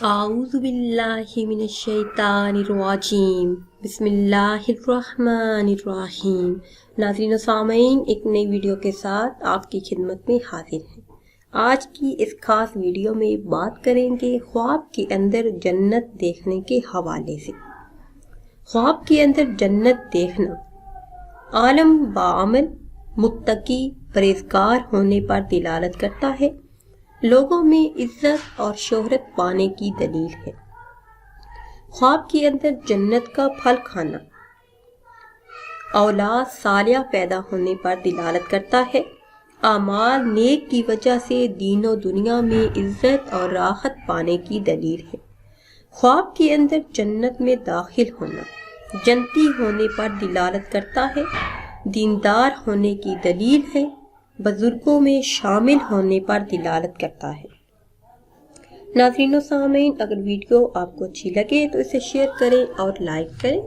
اعوذ باللہ من الشیطان الرجیم بسم اللہ الرحمن الرحیم۔ ناظرین و سامعین، ایک نئی ویڈیو کے ساتھ آپ کی خدمت میں حاضر ہیں۔ آج کی اس خاص ویڈیو میں بات کریں گے خواب کے اندر جنت دیکھنے کے حوالے سے۔ خواب کے اندر جنت دیکھنا عالم بعمل متقی پرہیزگار ہونے پر دلالت کرتا ہے، لوگوں میں عزت اور شہرت پانے کی دلیل ہے۔ خواب کے اندر جنت کا پھل کھانا اولاد صالحہ پیدا ہونے پر دلالت کرتا ہے، اعمال نیک کی وجہ سے دین و دنیا میں عزت اور راحت پانے کی دلیل ہے۔ خواب کے اندر جنت میں داخل ہونا جنتی ہونے پر دلالت کرتا ہے، دیندار ہونے کی دلیل ہے، بزرگوں میں شامل ہونے پر دلالت کرتا ہے۔ ناظرین و سامعین، اگر ویڈیو آپ کو اچھی لگے تو اسے شیئر کریں اور لائک کریں۔